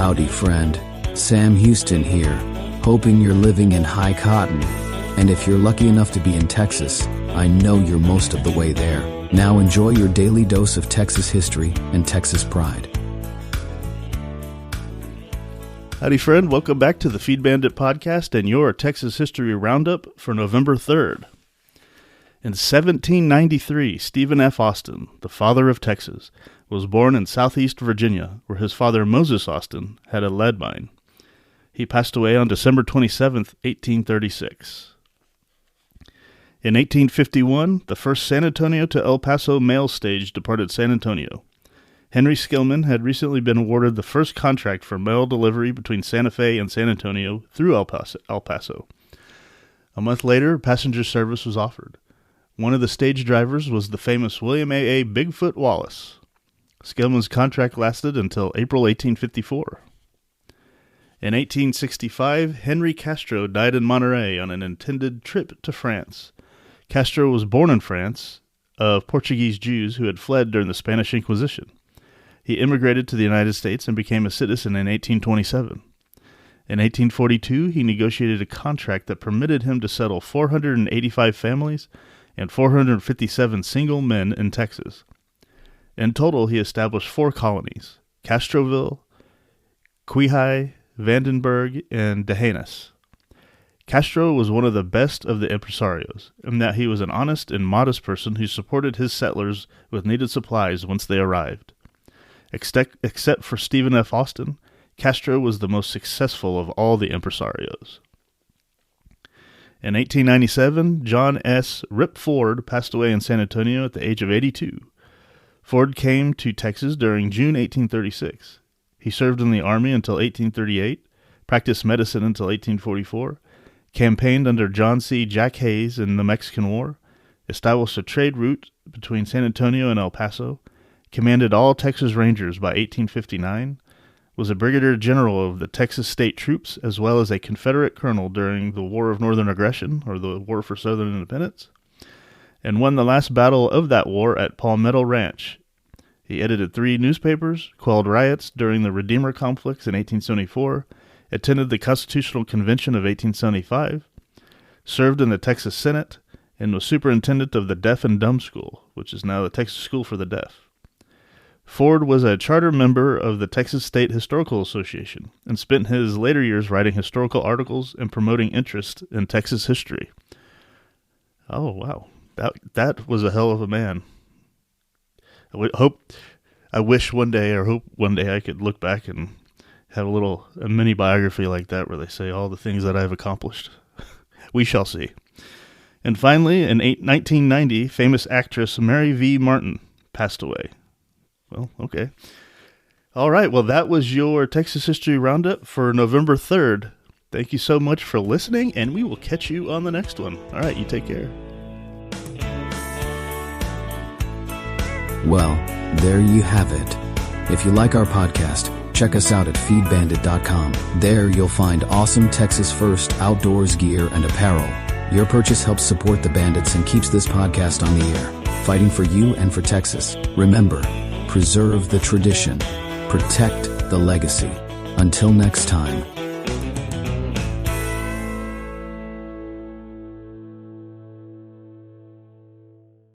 Howdy, friend. Sam Houston here, hoping you're living in high cotton. And if you're lucky enough to be in Texas, I know you're most of the way there. Now enjoy your daily dose of Texas history and Texas pride. Howdy, friend. Welcome back to the Feed Bandit podcast and your Texas History Roundup for November 3rd. In 1793, Stephen F. Austin, the father of Texas, was born in southeast Virginia, where his father, Moses Austin, had a lead mine. He passed away on December 27, 1836. In 1851, the first San Antonio to El Paso mail stage departed San Antonio. Henry Skillman had recently been awarded the first contract for mail delivery between Santa Fe and San Antonio through El Paso. A month later, passenger service was offered. One of the stage drivers was the famous William A. Bigfoot Wallace. Skillman's contract lasted until April 1854. In 1865, Henry Castro died in Monterey on an intended trip to France. Castro was born in France, of Portuguese Jews who had fled during the Spanish Inquisition. He immigrated to the United States and became a citizen in 1827. In 1842, he negotiated a contract that permitted him to settle 485 families and 457 single men in Texas. In total, he established 4 colonies: Castroville, Quihai, Vandenberg, and Dehanas. Castro was one of the best of the impresarios, in that he was an honest and modest person who supported his settlers with needed supplies once they arrived. Except for Stephen F. Austin, Castro was the most successful of all the impresarios. In 1897, John S. Rip Ford passed away in San Antonio at the age of 82. Ford came to Texas during June 1836. He served in the Army until 1838, practiced medicine until 1844, campaigned under John C. Jack Hayes in the Mexican War, established a trade route between San Antonio and El Paso, commanded all Texas Rangers by 1859, was a brigadier general of the Texas State Troops, as well as a Confederate colonel during the War of Northern Aggression, or the War for Southern Independence, and won the last battle of that war at Palmetto Ranch. He edited 3 newspapers, quelled riots during the Redeemer conflicts in 1874, attended the Constitutional Convention of 1875, served in the Texas Senate, and was superintendent of the Deaf and Dumb School, which is now the Texas School for the Deaf. Ford was a charter member of the Texas State Historical Association and spent his later years writing historical articles and promoting interest in Texas history. Oh, wow. That was a hell of a man. I wish one day I could look back and have a mini biography like that where they say all the things that I've accomplished. We shall see. And finally, in 1990, famous actress Mary V. Martin passed away. Well, okay. All right, well, that was your Texas History Roundup for November 3rd. Thank you so much for listening, and we will catch you on the next one. All right, you take care. Well, there you have it. If you like our podcast, check us out at feedbandit.com. There you'll find awesome Texas First outdoors gear and apparel. Your purchase helps support the Bandits and keeps this podcast on the air, fighting for you and for Texas. Remember, preserve the tradition, protect the legacy. Until next time.